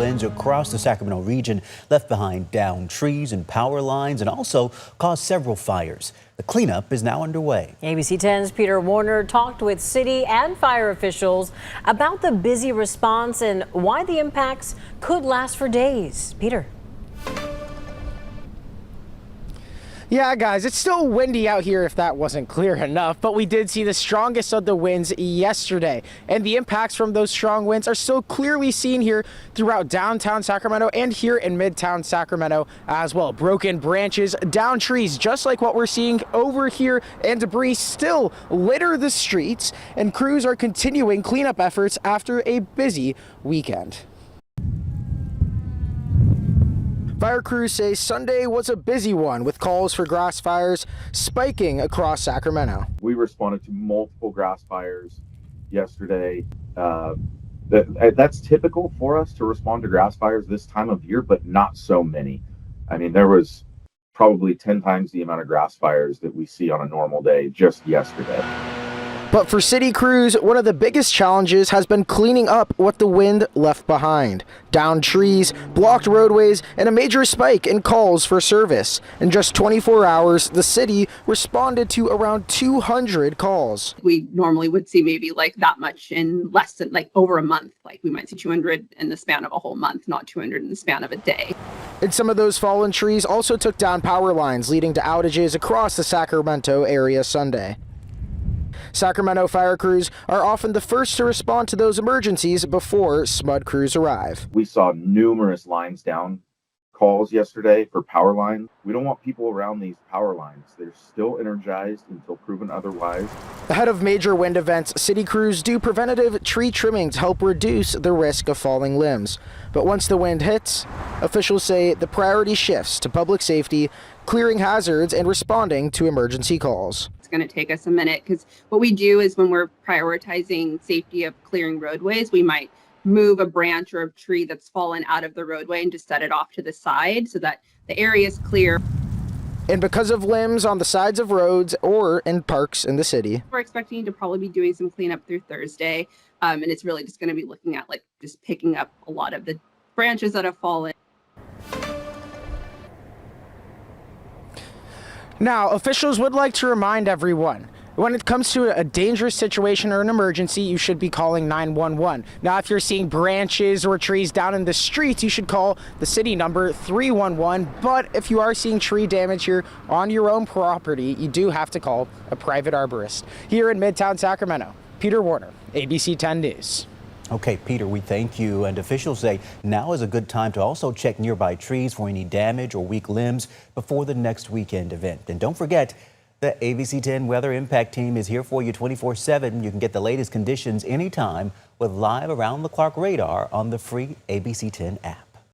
Winds across the Sacramento region left behind downed trees and power lines and also caused several fires. The cleanup is now underway. ABC 10's Peter Warner talked with city and fire officials about the busy response and why the impacts could last for days. Peter. Yeah, guys, it's still windy out here if that wasn't clear enough, but we did see the strongest of the winds yesterday, and the impacts from those strong winds are still clearly seen here throughout downtown Sacramento and here in midtown Sacramento as well. Broken branches, downed trees, just like what we're seeing over here, and debris still litter the streets, and crews are continuing cleanup efforts after a busy weekend. Fire crews say Sunday was a busy one with calls for grass fires spiking across Sacramento. We responded to multiple grass fires yesterday. That's typical for us to respond to grass fires this time of year, but not so many. I mean, there was probably 10 times the amount of grass fires that we see on a normal day just yesterday. But for city crews, one of the biggest challenges has been cleaning up what the wind left behind. Downed trees, blocked roadways, and a major spike in calls for service. In just 24 hours, the city responded to around 200 calls. We normally would see maybe like that much in less than like over a month. Like we might see 200 in the span of a whole month, not 200 in the span of a day. And some of those fallen trees also took down power lines, leading to outages across the Sacramento area Sunday. Sacramento fire crews are often the first to respond to those emergencies before SMUD crews arrive. We saw numerous lines down calls yesterday for power lines. We don't want people around these power lines. They're still energized until proven otherwise. Ahead of major wind events, city crews do preventative tree trimming to help reduce the risk of falling limbs. But once the wind hits, officials say the priority shifts to public safety, clearing hazards, and responding to emergency calls. Going to take us a minute because what we do is when we're prioritizing safety of clearing roadways, we might move a branch or a tree that's fallen out of the roadway and just set it off to the side so that the area is clear. And because of limbs on the sides of roads or in parks in the city, we're expecting to probably be doing some cleanup through Thursday, and it's really just going to be looking at like just picking up a lot of the branches that have fallen. Now, officials would like to remind everyone, when it comes to a dangerous situation or an emergency, you should be calling 911. Now, if you're seeing branches or trees down in the streets, you should call the city number 311. But if you are seeing tree damage here on your own property, you do have to call a private arborist. Here in Midtown Sacramento, Peter Warner, ABC 10 News. Okay, Peter, we thank you. And officials say now is a good time to also check nearby trees for any damage or weak limbs before the next weekend event. And don't forget, the ABC 10 Weather Impact Team is here for you 24/7. You can get the latest conditions anytime with live around-the-clock radar on the free ABC 10 app.